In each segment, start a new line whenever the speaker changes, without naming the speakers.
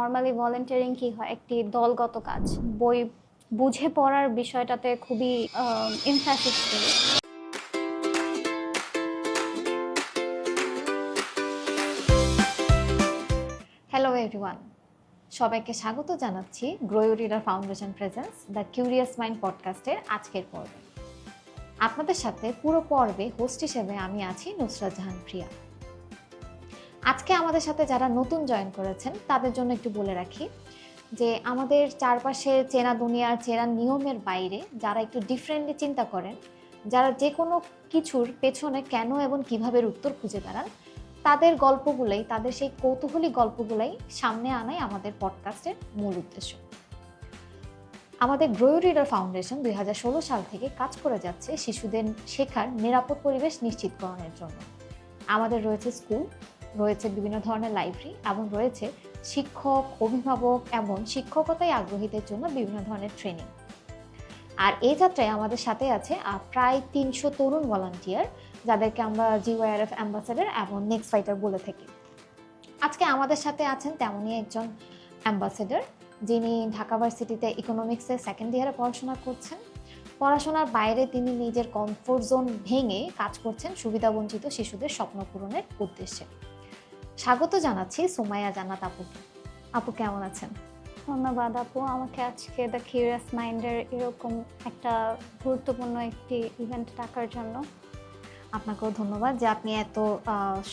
Normally volunteering কি হয়, একটি দলগত কাজ। বই বুঝে পড়ার বিষয়টাতে খুবই এমফ্যাসিস করি। হ্যালো এভরিওয়ান, সবাইকে স্বাগত জানাচ্ছি Grow Your Reader Foundation presents The Curious Mind পডকাস্টের আজকের পর্বে। আপনাদের সাথে পুরো পর্বে হোস্ট হিসেবে আমি আছি নুসরাত জাহান প্রিয়া। আজকে আমাদের সাথে যারা নতুন জয়েন করেছেন তাদের জন্য একটু বলে রাখি যে আমাদের চারপাশে চেনা দুনিয়ার চেনা নিয়মের বাইরে যারা একটু ডিফারেন্টলি চিন্তা করেন, যারা যে কোনো কিছুর পেছনে কেন এবং কীভাবে উত্তর খুঁজে বেড়ান, তাদের গল্পগুলোই, তাদের সেই কৌতূহলী গল্পগুলোই সামনে আনাই আমাদের পডকাস্টের মূল উদ্দেশ্য। আমাদের গ্রো ইউর রিডার ফাউন্ডেশন 2016 সাল থেকে কাজ করে যাচ্ছে শিশুদের শেখার নিরাপদ পরিবেশ নিশ্চিতকরণের জন্য। আমাদের রয়েছে স্কুল, রয়েছে বিভিন্ন ধরনের লাইব্রেরি এবং রয়েছে শিক্ষক, অভিভাবক এবং শিক্ষকতায় আগ্রহীদের জন্য বিভিন্ন ধরনের ট্রেনিং। আর এই যাত্রায় আমাদের সাথে আছে প্রায় 300 তরুণ ভলান্টিয়ার, যাদেরকে আমরা GYRF অ্যাম্বাসাডর এবং নেক্সট ফাইটার বলে থাকি। আজকে আমাদের সাথে আছেন তেমনই একজন অ্যাম্বাসাডর, যিনি ঢাকা ভার্সিটিতে ইকোনমিক্সের সেকেন্ড ইয়ারে পড়াশোনা করছেন। পড়াশোনার বাইরে তিনি নিজের কমফোর্ট জোন ভেঙে কাজ করছেন সুবিধাবঞ্চিত শিশুদের স্বপ্ন পূরণের উদ্দেশ্যে। স্বাগত জানাচ্ছি সুমাইয়া জান্নাত আপুকে। আপু কেমন আছেন?
ধন্যবাদ আপু, আমাকে আজকে দ্য কিউরিয়াস মাইন্ডের এরকম একটা গুরুত্বপূর্ণ একটি ইভেন্ট ডাকার জন্য।
আপনাকেও ধন্যবাদ যে আপনি এত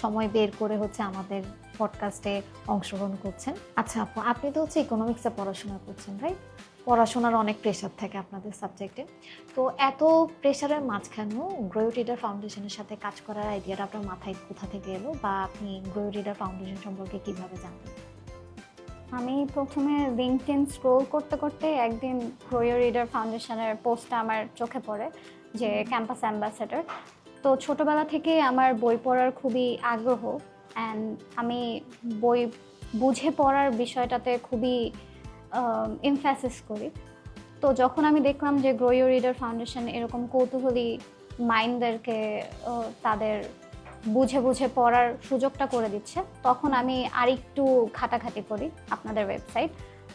সময় বের করে আমাদের পডকাস্টে অংশগ্রহণ করছেন। আচ্ছা আপু, আপনি তো ইকোনমিক্সে পড়াশোনা করছেন, রাইট? পড়াশোনার অনেক প্রেশার থাকে আপনাদের সাবজেক্টে। তো এত প্রেশারের মাঝখানেও গ্রো ইউর রিডার ফাউন্ডেশনের সাথে কাজ করার আইডিয়াটা আপনার মাথায় কোথা থেকে এলো, বা আপনি গ্রো ইউর রিডার ফাউন্ডেশন সম্পর্কে কিভাবে জানলেন?
আমি প্রথমে লিঙ্কডইন স্ক্রোল করতে করতে একদিন গ্রো ইউর রিডার ফাউন্ডেশনের পোস্টটা আমার চোখে পড়ে, যে ক্যাম্পাস অ্যাম্বাসেডর। তো ছোটোবেলা থেকে আমার বই পড়ার খুবই আগ্রহ, অ্যান্ড আমি বই বুঝে পড়ার বিষয়টাতে খুবই এমফ্যাসিস করি। তো যখন আমি দেখলাম যে গ্রো ইউর রিডার ফাউন্ডেশন এরকম কৌতূহলী মাইন্ডদেরকে তাদের বুঝে বুঝে পড়ার সুযোগটা করে দিচ্ছে, তখন আমি আরেকটু ঘাটাঘাটি করি আপনাদের ওয়েবসাইট।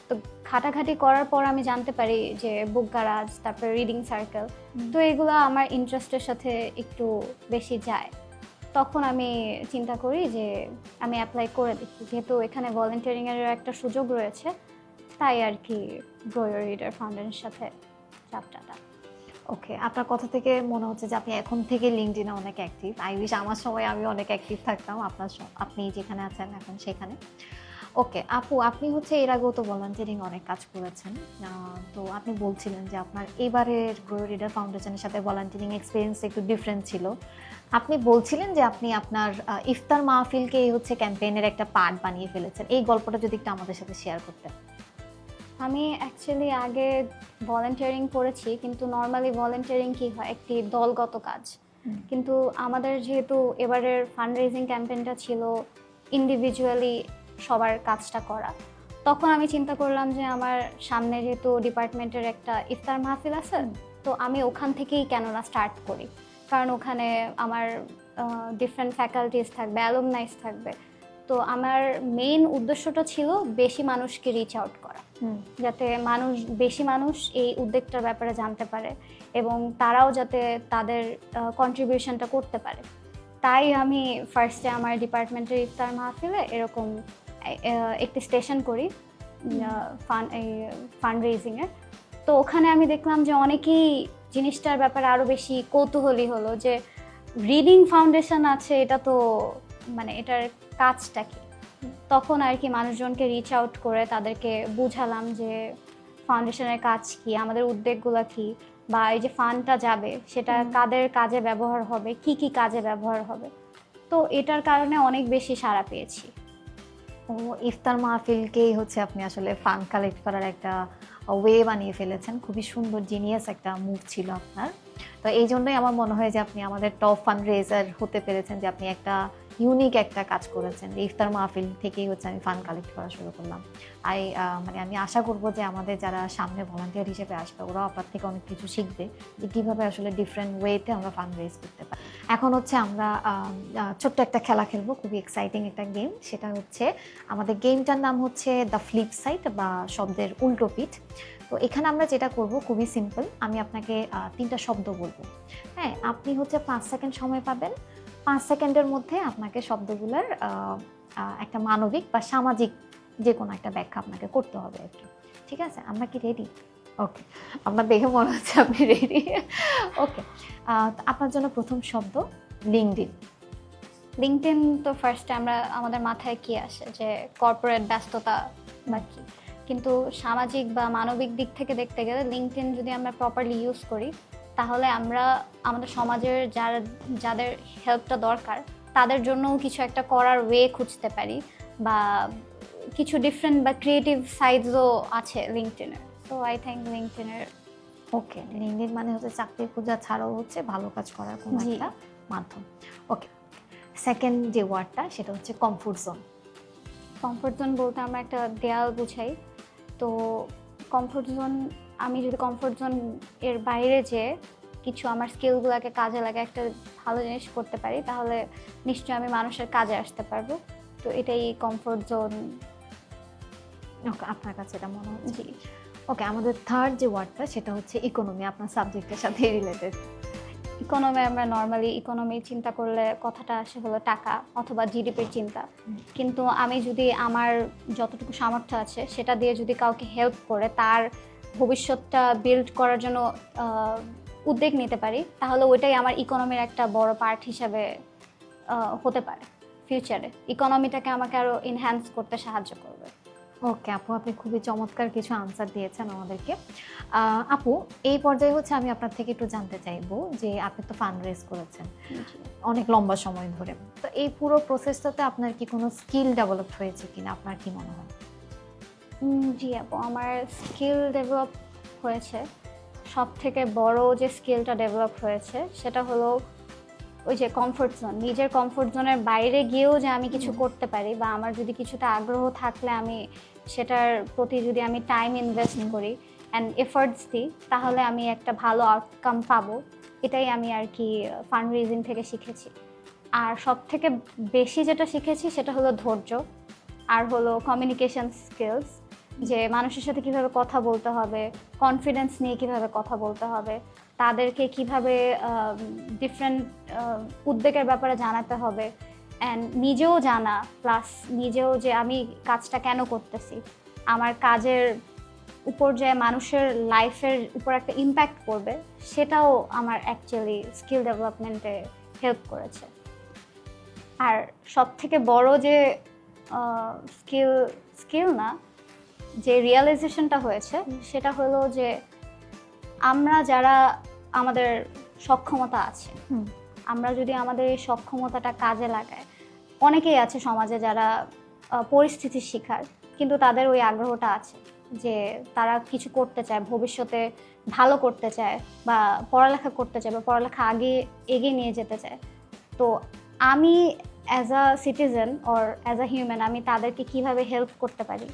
তো ঘাটাঘাটি করার পর আমি জানতে পারি যে বুক গ্যারাজ, তারপরে রিডিং সার্কেল, তো এগুলো আমার ইন্টারেস্টের সাথে একটু বেশি যায়। তখন আমি চিন্তা করি যে আমি অ্যাপ্লাই করে দেখি, যেহেতু এখানে ভলেন্টিয়ারিংয়ের একটা সুযোগ রয়েছে, তাই আর কি গ্রো ইউর রিডার ফাউন্ডেশনের সাথে যাত্রাটা।
ওকে, আপনার কথা থেকে মনে হচ্ছে যে আপনি এখন থেকে লিঙ্কডইনে অনেক অ্যাক্টিভ। আই উইশ আমার সময় আমি অনেক অ্যাক্টিভ থাকতাম, আপনি যেখানে আছেন এখন সেখানে। ওকে আপু, আপনি এর আগেও তো ভলান্টিয়ারিং অনেক কাজ করেছেন। তো আপনি বলছিলেন যে আপনার এবারের গ্রো ইউর রিডার ফাউন্ডেশনের সাথে ভলান্টিয়ারিং এক্সপিরিয়েন্স একটু ডিফারেন্ট ছিল। আপনি বলছিলেন যে আপনি আপনার ইফতার মাহফিলকে ক্যাম্পেইনের একটা পার্ট বানিয়ে ফেলেছেন। এই গল্পটা যদি একটু আমাদের সাথে শেয়ার করতেন।
আমি অ্যাকচুয়ালি আগে ভলেন্টিয়ারিং করেছি, কিন্তু নর্মালি ভলেন্টিয়ারিং কি হয়, একটি দলগত কাজ। কিন্তু আমাদের যেহেতু এবারের ফান্ড রেজিং ক্যাম্পেইনটা ছিল ইন্ডিভিজুয়ালি সবার কাজটা করা, তখন আমি চিন্তা করলাম যে আমার সামনে যেহেতু ডিপার্টমেন্টের একটা ইফতার মাহফিল আছে, তো আমি ওখান থেকেই কেন না স্টার্ট করি, কারণ ওখানে আমার ডিফারেন্ট ফ্যাকাল্টিস থাকবে, অ্যালুমনাইস থাকবে। তো আমার মেইন উদ্দেশ্যটা ছিল বেশি মানুষকে রিচ আউট করা, যাতে বেশি মানুষ এই উদ্যোগটার ব্যাপারে জানতে পারে এবং তারাও যাতে তাদের কন্ট্রিবিউশনটা করতে পারে। তাই আমি ফার্স্টে আমার ডিপার্টমেন্টের ইফতার মাহফিলে এরকম একটি স্টেশন করি ফান্ড রেজিংয়ের। তো ওখানে আমি দেখলাম যে অনেকেই জিনিসটার ব্যাপারে আরও বেশি কৌতূহলী হলো, যে রিডিং ফাউন্ডেশন আছে, এটা তো এটার কাজটা কি। তখন আর কি মানুষজনকে রিচ আউট করে তাদেরকে বুঝালাম যে ফাউন্ডেশনের কাজ কি, আমাদের উদ্যোগগুলো কি, বা এই যে ফান্ডটা যাবে সেটা কাদের কাজে ব্যবহার হবে, কি কি কাজে ব্যবহার হবে। তো এটার কারণে অনেক বেশি সাড়া পেয়েছি।
ইফতার মাহফিলকেই আপনি আসলে ফান্ড কালেক্ট করার একটা ওয়ে বানিয়ে ফেলেছেন। খুবই সুন্দর, জিনিয়াস একটা মুভ ছিল আপনার। তো এই জন্যই আমার মনে হয় যে আপনি আমাদের টপ ফান্ড রেজার হতে পেরেছেন, যে আপনি একটা ইউনিক একটা কাজ করেছেন। ইফতার মাহফিল থেকেই হচ্ছে আমি ফান্ড কালেক্ট করা শুরু করলাম। মানে আমি আশা করব যে আমাদের যারা সামনে ভলান্টিয়ার হিসেবে আসবে ওরাও আপনার থেকে অনেক কিছু শিখবে যে কীভাবে আসলে ডিফারেন্ট ওয়েতে আমরা ফান্ড রেজ করতে পারি। এখন হচ্ছে আমরা ছোট্ট একটা খেলা খেলবো, খুবই এক্সাইটিং একটা গেম। সেটা হচ্ছে আমাদের গেমটার নাম হচ্ছে দ্য ফ্লিপ সাইড বা শব্দের উল্টো পিঠ। তো এখানে আমরা যেটা করব খুবই সিম্পল, আমি আপনাকে 3টা শব্দ বলবো। হ্যাঁ, আপনি হচ্ছে 5 সেকেন্ড সময় পাবেন। 5 সেকেন্ডের মধ্যে আপনাকে শব্দগুলোর একটা মানবিক বা সামাজিক যে কোনো একটা ব্যাখ্যা আপনাকে করতে হবে আর কি। ঠিক আছে, আমরা কি রেডি? ওকে, আপনার দেখে মনে হচ্ছে আপনি রেডি। ওকে, আপনার জন্য প্রথম শব্দ লিঙ্কডইন।
লিঙ্কডইন তো ফার্স্টে আমাদের মাথায় কি আসে যে কর্পোরেট ব্যস্ততা বা কি, কিন্তু সামাজিক বা মানবিক দিক থেকে দেখতে গেলে লিঙ্কডইন যদি আমরা প্রপারলি ইউজ করি তাহলে আমরা আমাদের সমাজের যাদের হেল্পটা দরকার তাদের জন্যও কিছু একটা করার ওয়ে খুঁজতে পারি, বা কিছু ডিফারেন্ট বা ক্রিয়েটিভ সাইডসও আছে লিঙ্কডইনের। সো আই থিঙ্ক লিঙ্কডইনের।
ওকে, লিঙ্কডইন মানে হচ্ছে চাকরি খোঁজা ছাড়াও হচ্ছে ভালো কাজ করার কোনো একটা মাধ্যম। ওকে, সেকেন্ড যে ওয়ার্ডটা সেটা হচ্ছে কমফোর্ট জোন।
কমফোর্ট জোন বলতে আমরা একটা দেয়াল বুঝাই। তো কমফোর্ট জোন, আমি যদি কমফোর্ট জোন এর বাইরে যে কিছু আমার স্কিলগুলোকে কাজে লাগে একটা ভালো জিনিস করতে পারি তাহলে নিশ্চয়ই আমি মানুষের কাজে আসতে পারবো। তো এটাই কমফোর্ট জোন।
ওকে, আপনার কাছে এটা মনে হচ্ছে?
জি।
ওকে, আমাদের থার্ড যে ওয়ার্ডটা সেটা হচ্ছে ইকোনমি, আপনার সাবজেক্টের সাথে রিলেটেড।
ইকোনমি, আমরা নর্মালি ইকোনমি চিন্তা করলে কথাটা আসে হলো টাকা অথবা জিডিপির চিন্তা। কিন্তু আমি যদি আমার যতটুকু সামর্থ্য আছে সেটা দিয়ে যদি কাউকে হেল্প করে তার ভবিষ্যৎটা বিল্ড করার জন্য উদ্যোগ নিতে পারি তাহলে ওইটাই আমার ইকোনমির একটা বড় পার্ট হিসাবে হতে পারে ফিউচারে। ইকোনমিটাকে আমাকে আরও এনহ্যান্স করতে সাহায্য করবে।
ওকে আপু, আপনি খুবই চমৎকার কিছু আনসার দিয়েছেন আমাদেরকে। আপু, এই পর্যায়ে হচ্ছে আমি আপনার থেকে একটু জানতে চাইবো যে আপনি তো ফান্ড রেজ করেছেন অনেক লম্বা সময় ধরে, তো এই পুরো প্রসেসটাতে আপনার কি কোনো স্কিল ডেভেলপ হয়েছে কিনা, আপনার কি মনে হয়?
জি আপু, আমার স্কিল ডেভেলপ হয়েছে। সব থেকে বড় যে স্কিলটা ডেভেলপ হয়েছে সেটা হলো ওই যে কমফোর্ট জোন। নিজের কমফোর্ট জোনের বাইরে গিয়েও যে আমি কিছু করতে পারি বা আমার যদি কিছুতে আগ্রহ থাকলে আমি সেটার প্রতি যদি আমি টাইম ইনভেস্ট করি অ্যান্ড এফোর্টস দিই তাহলে আমি একটা ভালো আউটকাম পাবো। এটাই আমি আর কি ফান্ড রেজিং থেকে শিখেছি। আর সব থেকে বেশি যেটা শিখেছি সেটা হলো ধৈর্য, আর হলো কমিউনিকেশন স্কিলস, যে মানুষের সাথে কিভাবে কথা বলতে হবে, কনফিডেন্স নিয়ে কিভাবে কথা বলতে হবে, তাদেরকে কিভাবে ডিফারেন্ট উদ্বেগের ব্যাপারে জানাতে হবে, অ্যান্ড নিজেও জানা, প্লাস নিজেও যে আমি কাজটা কেন করতেছি, আমার কাজের উপর যে মানুষের লাইফের উপর একটা ইম্প্যাক্ট পড়বে সেটাও আমার অ্যাকচুয়ালি স্কিল ডেভেলপমেন্টে হেল্প করেছে। আর সব থেকে বড় যে স্কিল না, যে রিয়েলাইজেশনটা হয়েছে সেটা হলো যে আমরা যারা আমাদের সক্ষমতা আছে, আমরা যদি আমাদের এই সক্ষমতাটা কাজে লাগাই, অনেকেই আছে সমাজে যারা পরিস্থিতির শিকার কিন্তু তাদের ওই আগ্রহটা আছে যে তারা কিছু করতে চায়, ভবিষ্যতে ভালো করতে চায় বা পড়ালেখা করতে চায় বা পড়ালেখা আগে এগিয়ে নিয়ে যেতে চায়। তো আমি as a citizen or as a human আমি তাদেরকে কিভাবে হেল্প করতে পারি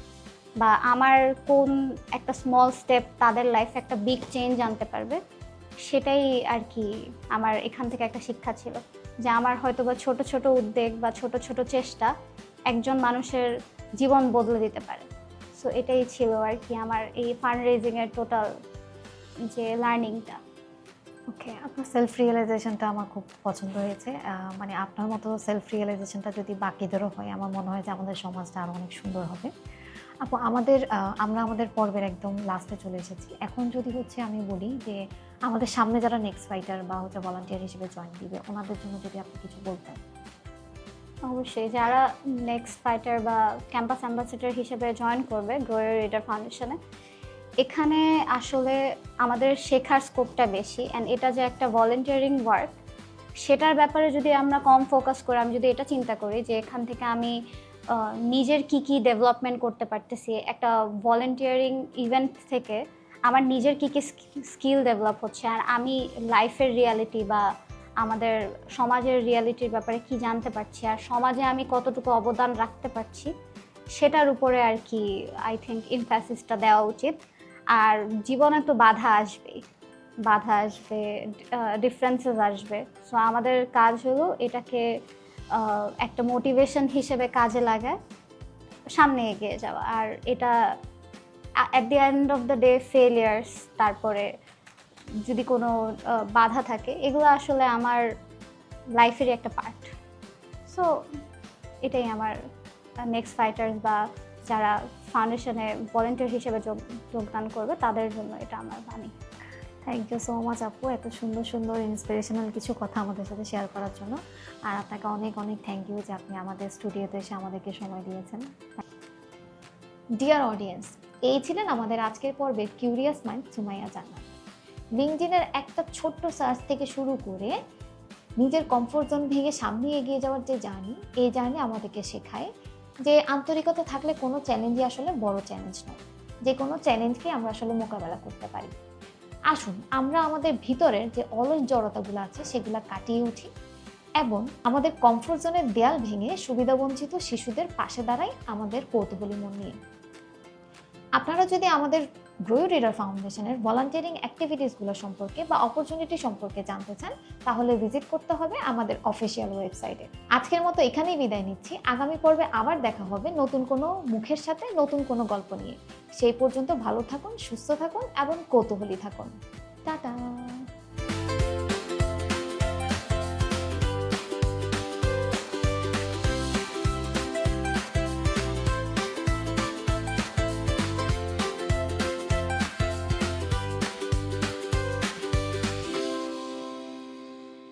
বা আমার কোন একটা স্মল স্টেপ তাদের লাইফে একটা বিগ চেঞ্জ আনতে পারবে, সেটাই আর কি আমার এখান থেকে একটা শিক্ষা ছিল যে আমার হয়তো বা ছোট ছোট উদ্যোগ বা ছোট ছোট চেষ্টা একজন মানুষের জীবন বদলে দিতে পারে। সো এটাই ছিল আর কি আমার এই ফান্ড রেজিংয়ের টোটাল যে লার্নিংটা।
ওকে, আপনার সেলফ রিয়েলাইজেশনটা আমার খুব পছন্দ হয়েছে। মানে আপনার মতো সেলফ রিয়েলাইজেশনটা যদি বাকিদেরও হয় আমার মনে হয় যে আমাদের সমাজটা আরও অনেক সুন্দর হবে। আপু, আমরা আমাদের পর্বের একদম লাস্টে চলে এসেছি। এখন যদি হচ্ছে আমি বলি যে আমাদের সামনে যারা নেক্সট ফাইটার বা হচ্ছে ভলান্টিয়ার হিসেবে জয়েন দিবে ওনাদের জন্য যদি আপনি কিছু বলতেন।
অবশ্যই, যারা নেক্সট ফাইটার বা ক্যাম্পাস অ্যাম্বাসেডর হিসেবে জয়েন করবে গ্রো ইউর রিডার ফাউন্ডেশনে, এখানে আসলে আমাদের শেখার স্কোপটা বেশি, অ্যান্ড এটা যে একটা ভলেন্টিয়ারিং ওয়ার্ক সেটার ব্যাপারে যদি আমরা কম ফোকাস করি, আমি যদি এটা চিন্তা করি যে এখান থেকে আমি নিজের কি ডেভেলপমেন্ট করতে পারতেছি, একটা ভলেন্টিয়ারিং ইভেন্ট থেকে আমার নিজের কি স্কিল ডেভেলপ হচ্ছে, আর আমি লাইফের রিয়ালিটি বা আমাদের সমাজের রিয়ালিটির ব্যাপারে কি জানতে পারছি আর সমাজে আমি কতটুকু অবদান রাখতে পারছি সেটার উপরে আর কি আই থিঙ্ক এমফ্যাসিসটা দেওয়া উচিত। আর জীবনে তো বাধা আসবেই, ডিফারেন্সেস আসবে। সো আমাদের কাজ হলো এটাকে একটা মোটিভেশন হিসেবে কাজে লাগায় সামনে এগিয়ে যাওয়া। আর এটা at the end of the day failures, তারপরে যদি কোনো বাধা থাকে, এগুলো আসলে আমার লাইফেরই একটা পার্ট। সো এটাই আমার নেক্সট ফাইটার্স বা যারা ফাউন্ডেশনে ভলেন্টিয়ার হিসেবে যোগদান করবে তাদের জন্য এটা আমার বাণী।
থ্যাংক ইউ সো মাচ আপু, এত সুন্দর সুন্দর ইন্সপিরেশনাল কিছু কথা আমাদের সাথে শেয়ার করার জন্য। আর আপনাকে অনেক অনেক থ্যাংক ইউ যে আপনি আমাদের স্টুডিওতে এসে আমাদেরকে সময় দিয়েছেন। ডিয়ার অডিয়েন্স, এই ছিলেন আমাদের আজকের পর্বের কিউরিয়াস মাইন্ড সুমাইয়া জান্নাত। লিঙ্কডইনের একটা ছোট্ট সার্চ থেকে শুরু করে নিজের কমফোর্ট জোন ভেঙে সামনে এগিয়ে যাওয়ার যে জার্নি, এই জার্নি আমাদেরকে শেখায় যে আন্তরিকতা থাকলে কোনো চ্যালেঞ্জই আসলে বড় চ্যালেঞ্জ নয়, যে কোনো চ্যালেঞ্জকে আমরা আসলে মোকাবেলা করতে পারি। আসুন আমরা আমাদের ভিতরের যে অলস জড়তাগুলো আছে সেগুলো কাটিয়ে উঠি এবং আমাদের কমফোর্ট জোনের দেয়াল ভেঙে সুবিধাবঞ্চিত শিশুদের পাশে দাঁড়াই আমাদের কৌতূহলী মন নিয়ে। আপনারা যদি আমাদের গ্রো রিডার ফাউন্ডেশনের ভলান্টিয়ারিং অ্যাক্টিভিটিসগুলো সম্পর্কে বা অপরচুনিটি সম্পর্কে জানতে চান, তাহলে ভিজিট করতে হবে আমাদের অফিসিয়াল ওয়েবসাইটে। আজকের মতো এখানেই বিদায় নিচ্ছি। আগামী পর্বে আবার দেখা হবে নতুন কোনো মুখের সাথে, নতুন কোনো গল্প নিয়ে। সেই পর্যন্ত ভালো থাকুন, সুস্থ থাকুন এবং কৌতূহলী থাকুন। টাটা।